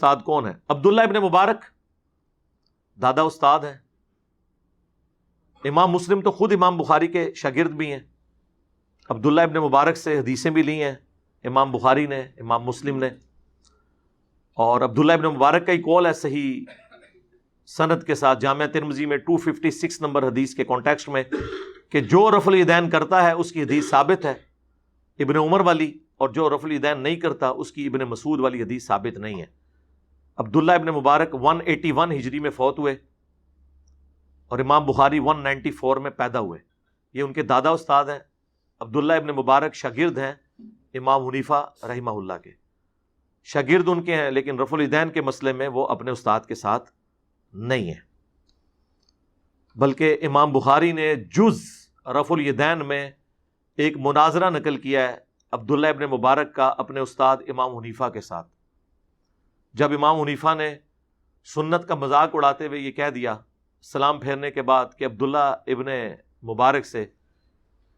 استاد کون ہے؟ عبداللہ ابن مبارک دادا استاد ہیں. امام مسلم تو خود امام بخاری کے شاگرد بھی ہیں. عبداللہ ابن مبارک سے حدیثیں بھی لی ہیں امام بخاری نے، امام مسلم نے. اور عبداللہ ابن مبارک کا ہی قول ہے صحیح سند کے ساتھ جامعہ ترمذی میں 256 نمبر حدیث کے کانٹیکسٹ میں کہ جو رفع الیدین کرتا ہے اس کی حدیث ثابت ہے ابن عمر والی، اور جو رفع الیدین نہیں کرتا اس کی ابن مسعود والی حدیث ثابت نہیں ہے. عبداللہ ابن مبارک 181 ہجری میں فوت ہوئے اور امام بخاری 194 میں پیدا ہوئے. یہ ان کے دادا استاد ہیں. عبداللہ ابن مبارک شاگرد ہیں امام حنیفہ رحمہ اللہ کے. شاگرد ان کے ہیں لیکن رفع الیدین کے مسئلے میں وہ اپنے استاد کے ساتھ نہیں ہیں. بلکہ امام بخاری نے جز رفع الیدین میں ایک مناظرہ نقل کیا ہے عبداللہ ابن مبارک کا اپنے استاد امام حنیفہ کے ساتھ. جب امام حنیفہ نے سنت کا مذاق اڑاتے ہوئے یہ کہہ دیا سلام پھیرنے کے بعد کہ عبداللہ ابن مبارک سے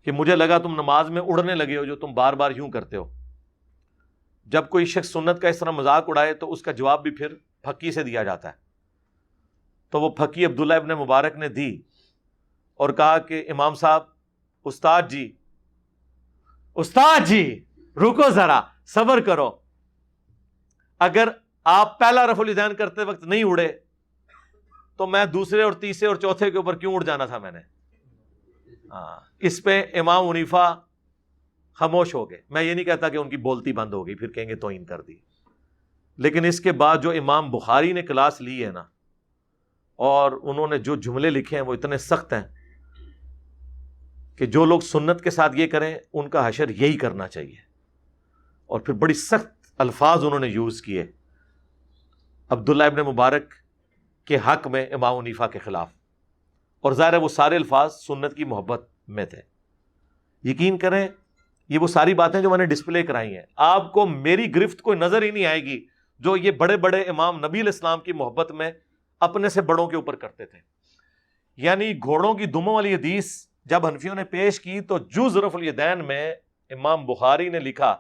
کہ مجھے لگا تم نماز میں اڑنے لگے ہو جو تم بار بار یوں کرتے ہو. جب کوئی شخص سنت کا اس طرح مذاق اڑائے تو اس کا جواب بھی پھر پھکی سے دیا جاتا ہے. تو وہ پھکی عبداللہ ابن مبارک نے دی اور کہا کہ امام صاحب استاد جی رکو ذرا صبر کرو، اگر آپ پہلا رفع الیدین کرتے وقت نہیں اڑے تو میں دوسرے اور تیسرے اور چوتھے کے اوپر کیوں اڑ جانا تھا میں نے. اس پہ امام حنیفہ خاموش ہو گئے. میں یہ نہیں کہتا کہ ان کی بولتی بند ہو گئی پھر کہیں گے توہین کر دی، لیکن اس کے بعد جو امام بخاری نے کلاس لی ہے نا اور انہوں نے جو جملے لکھے ہیں وہ اتنے سخت ہیں کہ جو لوگ سنت کے ساتھ یہ کریں ان کا حشر یہی کرنا چاہیے. اور پھر بڑی سخت الفاظ انہوں نے یوز کیے عبداللہ ابن مبارک کے حق میں امام حنیفہ کے خلاف. اور ظاہر ہے وہ سارے الفاظ سنت کی محبت میں تھے. یقین کریں یہ وہ ساری باتیں جو میں نے ڈسپلے کرائی ہیں آپ کو میری گرفت کوئی نظر ہی نہیں آئے گی جو یہ بڑے بڑے امام نبی علیہ السلام کی محبت میں اپنے سے بڑوں کے اوپر کرتے تھے. یعنی گھوڑوں کی دموں والی حدیث جب حنفیوں نے پیش کی تو جز رفع الیدین میں امام بخاری نے لکھا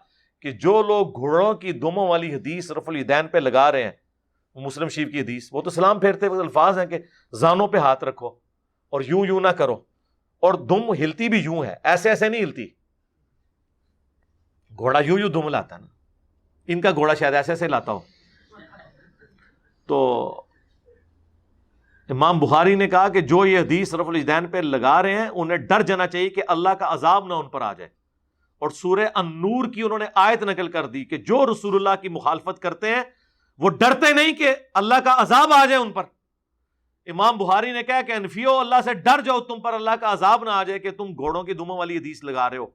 کہ جو لوگ گھوڑوں کی دموں والی حدیث رفع الیدین پہ لگا رہے ہیں، مسلم شریف کی حدیث، وہ تو سلام پھیرتے وقت الفاظ ہیں کہ زانوں پہ ہاتھ رکھو اور یوں نہ کرو، اور دم ہلتی بھی یوں ہے، ایسے ایسے نہیں ہلتی. گھوڑا یوں دم لاتا نا، ان کا گھوڑا شاید ایسے ایسے لاتا ہو. تو امام بخاری نے کہا کہ جو یہ حدیث رفع الیدین پہ لگا رہے ہیں انہیں ڈر جانا چاہیے کہ اللہ کا عذاب نہ ان پر آ جائے. اور سورہ النور کی انہوں نے آیت نقل کر دی کہ جو رسول اللہ کی مخالفت کرتے ہیں وہ ڈرتے نہیں کہ اللہ کا عذاب آ جائے ان پر. امام بخاری نے کہا کہ انفیو اللہ سے ڈر جاؤ تم پر اللہ کا عذاب نہ آ جائے کہ تم گھوڑوں کی دموں والی حدیث لگا رہے ہو.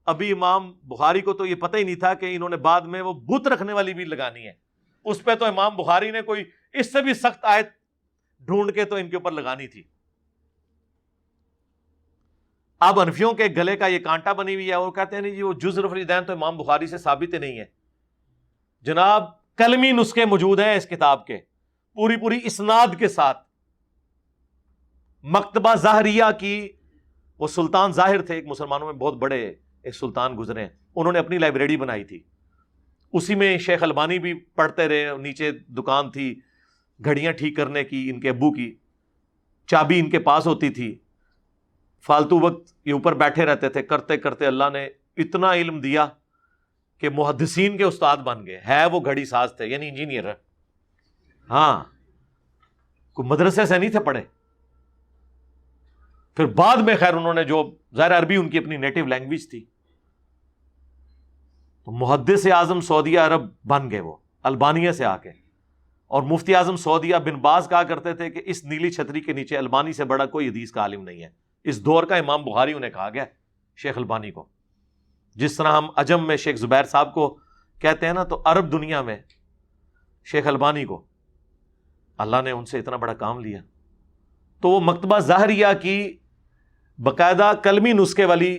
ابھی امام بخاری کو تو یہ پتہ ہی نہیں تھا کہ انہوں نے بعد میں وہ بت رکھنے والی بھی لگانی ہے. اس پہ تو امام بخاری نے کوئی اس سے بھی سخت آیت ڈھونڈ کے تو ان کے اوپر لگانی تھی. اب حنفیوں کے گلے کا یہ کانٹا بنی ہوئی ہے، وہ کہتے ہیں نہیں جی وہ جز رفع الیدین تو امام بخاری سے ثابت ہی نہیں ہے. جناب کلمی نسخے موجود ہیں اس کتاب کے پوری اسناد کے ساتھ. مکتبہ ظاہریہ کی، وہ سلطان ظاہر تھے ایک مسلمانوں میں بہت بڑے ایک سلطان گزرے ہیں، انہوں نے اپنی لائبریری بنائی تھی، اسی میں شیخ البانی بھی پڑھتے رہے. نیچے دکان تھی گھڑیاں ٹھیک کرنے کی، ان کے ابو کی چابی ان کے پاس ہوتی تھی. فالتو وقت یہ اوپر بیٹھے رہتے تھے، کرتے کرتے اللہ نے اتنا علم دیا کہ محدثین کے استاد بن گئے. ہے وہ گھڑی ساز تھے یعنی انجینئر، ہاں کوئی مدرسے سے نہیں تھے پڑھے. پھر بعد میں خیر انہوں نے جو ظاہر عربی ان کی اپنی نیٹو لینگویج تھی تو محدث اعظم سعودیہ عرب بن گئے وہ البانیہ سے آ کے. اور مفتی اعظم سعودیہ بن باز کہا کرتے تھے کہ اس نیلی چھتری کے نیچے البانی سے بڑا کوئی حدیث کا عالم نہیں ہے. اس دور کا امام بخاری انہیں کہا گیا شیخ البانی کو. جس طرح ہم عجم میں شیخ زبیر صاحب کو کہتے ہیں نا، تو عرب دنیا میں شیخ البانی کو اللہ نے ان سے اتنا بڑا کام لیا. تو وہ مکتبہ ظاہریہ کی باقاعدہ کلمی نسخے والی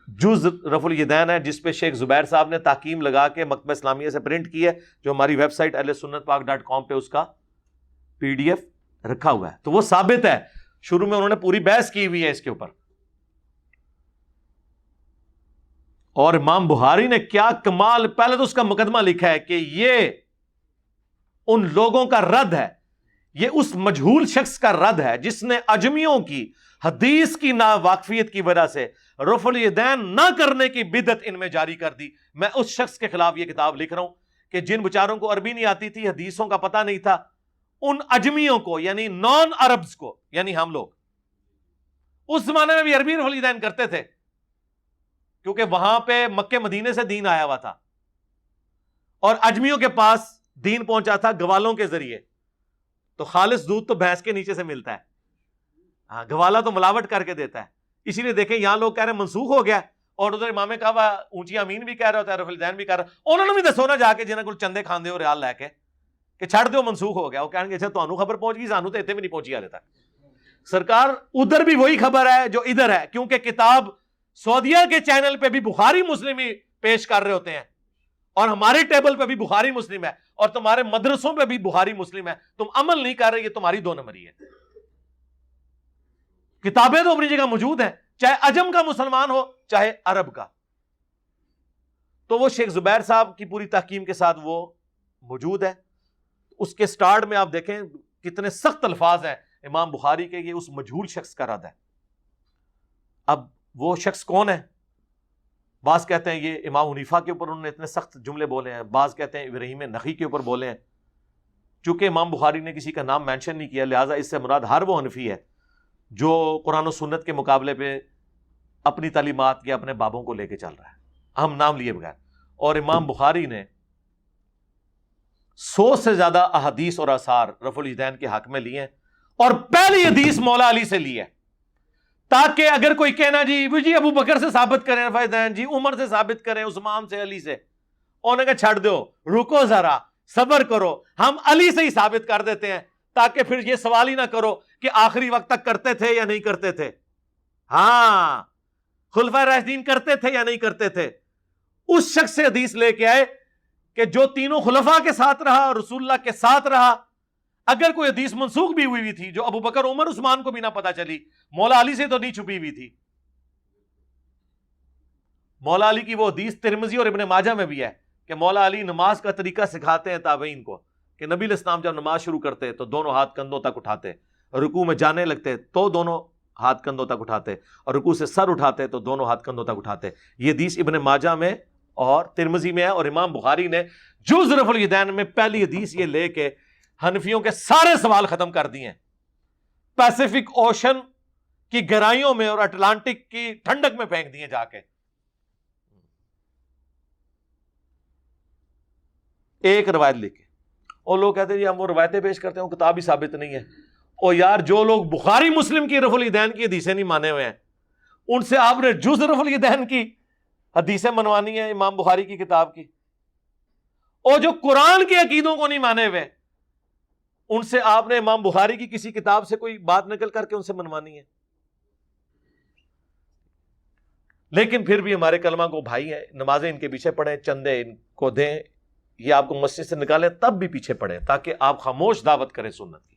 جز رفع الیدین ہے جس پہ شیخ زبیر صاحب نے تحکیم لگا کے مکتبہ اسلامیہ سے پرنٹ کی ہے، جو ہماری ویب سائٹ ahlsunnatpak.com پہ اس کا PDF رکھا ہوا ہے. تو وہ ثابت ہے، شروع میں انہوں نے پوری بحث کی ہوئی ہے اس کے اوپر. اور امام بخاری نے کیا کمال، پہلے تو اس کا مقدمہ لکھا ہے کہ یہ ان لوگوں کا رد ہے، یہ اس مجہول شخص کا رد ہے جس نے عجمیوں کی حدیث کی ناواقفیت کی وجہ سے رفع الیدین نہ کرنے کی بدعت ان میں جاری کر دی۔ میں اس شخص کے خلاف یہ کتاب لکھ رہا ہوں کہ جن بچاروں کو عربی نہیں آتی تھی، حدیثوں کا پتہ نہیں تھا، ان عجمیوں کو یعنی نان عربز کو، یعنی ہم لوگ اس زمانے میں بھی عربی رفع الیدین کرتے تھے کیونکہ وہاں پہ مکے مدینے سے دین آیا ہوا تھا اور عجمیوں کے پاس دین پہنچا تھا گوالوں کے ذریعے، تو خالص دودھ تو بھینس کے نیچے سے ملتا ہے، ہاں گوالا تو ملاوٹ کر کے دیتا ہے۔ اسی لیے دیکھیں یہاں لوگ کہہ رہے ہیں منسوخ ہو گیا، اور ادھر امام کعبہ اونچی امین بھی کہہ رہا ہوتا ہے، رفع الیدین بھی کہہ رہا، انہوں نے بھی دسو نا جا کے جنہاں کو چندے کھاندے ہو ریال لے کے کہ چھڑ دیو منسوخ ہو گیا، وہ کہیں گے اچھا تانوں خبر پہنچ گئی، سانوں تو اتنے بھی نہیں پہنچی حالے تک۔ سرکار ادھر بھی وہی خبر ہے جو ادھر ہے، کیونکہ کتاب سعودیہ کے چینل پہ بھی بخاری مسلم ہی پیش کر رہے ہوتے ہیں اور ہمارے ٹیبل پہ بھی بخاری مسلم ہے اور تمہارے مدرسوں پہ بھی بخاری مسلم ہے، تم عمل نہیں کر رہے، یہ تمہاری دو نمبری ہے۔ کتابیں تو اپنی جگہ موجود ہیں، چاہے عجم کا مسلمان ہو چاہے عرب کا۔ تو وہ شیخ زبیر صاحب کی پوری تحقیم کے ساتھ وہ موجود ہے۔ اس کے سٹارٹ میں آپ دیکھیں کتنے سخت الفاظ ہیں امام بخاری کے، یہ اس مجہول شخص کا رد ہے۔ اب وہ شخص کون ہے؟ بعض کہتے ہیں یہ امام حنیفہ کے اوپر انہوں نے اتنے سخت جملے بولے ہیں، بعض کہتے ہیں ابراہیم نخعی کے اوپر بولے ہیں۔ چونکہ امام بخاری نے کسی کا نام مینشن نہیں کیا، لہٰذا اس سے مراد ہر وہ حنفی ہے جو قرآن و سنت کے مقابلے پہ اپنی تعلیمات یا اپنے بابوں کو لے کے چل رہا ہے، ہم نام لیے بغیر۔ اور امام بخاری نے 100 سے زیادہ احادیث اور آثار رفع الیدین کے حق میں لیے ہیں، اور پہلی حدیث مولا علی سے لی ہے، تاکہ اگر کوئی کہنا جی ابو بکر سے ثابت کریں رفع الیدین، جی عمر سے ثابت کریں، عثمان سے، علی سے، انہوں نے کہا چھڑ دو، رکو ذرا، صبر کرو، ہم علی سے ہی ثابت کر دیتے ہیں، تاکہ پھر یہ سوال ہی نہ کرو کہ آخری وقت تک کرتے تھے یا نہیں کرتے تھے۔ ہاں خلفائے راشدین کرتے تھے یا نہیں کرتے تھے، اس شخص سے حدیث لے کے آئے کہ جو تینوں خلفاء کے ساتھ رہا اور رسول اللہ کے ساتھ رہا۔ اگر کوئی حدیث منسوخ بھی ہوئی تھی جو ابو بکر عمر عثمان کو بھی نہ پتا چلی، مولا علی سے تو نہیں چھپی ہوئی تھی۔ مولا علی کی وہ حدیث ترمذی اور ابن ماجہ میں بھی ہے کہ مولا علی نماز کا طریقہ سکھاتے ہیں تابعین کو، کہ نبی علیہ السلام جب نماز شروع کرتے تو دونوں ہاتھ کندھوں تک اٹھاتے، رکوع میں جانے لگتے تو دونوں ہاتھ کندھوں تک اٹھاتے، اور رکوع سے سر اٹھاتے تو دونوں ہاتھ کندھوں تک اٹھاتے۔ یہ حدیث ابن ماجہ میں اور ترمذی میں ہے، اور امام بخاری نے جز رفع الیدین میں پہلی حدیث یہ لے کے حنفیوں کے سارے سوال ختم کر دیے ہیں۔ پیسیفک اوشن کی گہرائیوں میں اور اٹلانٹک کی ٹھنڈک میں پھینک دیے جا کے۔ ایک روایت لکھ کے، اور لوگ کہتے ہیں جی ہم وہ روایتیں پیش کرتے ہیں، وہ کتاب ہی ثابت نہیں ہے۔ اور یار جو لوگ بخاری مسلم کی رفع الیدین کی حدیثیں نہیں مانے ہوئے ہیں، ان سے آپ نے جز رفع الیدین کی حدیثیں منوانی ہیں امام بخاری کی کتاب کی، اور جو قرآن کے عقیدوں کو نہیں مانے ہوئے ان سے آپ نے امام بخاری کی کسی کتاب سے کوئی بات نقل کر کے ان سے منوانی ہے۔ لیکن پھر بھی ہمارے کلمہ کو بھائی ہیں، نمازیں ان کے پیچھے پڑھیں، چندے ان کو دیں، یہ آپ کو مسجد سے نکالیں تب بھی پیچھے پڑھیں، تاکہ آپ خاموش دعوت کریں سنت کی۔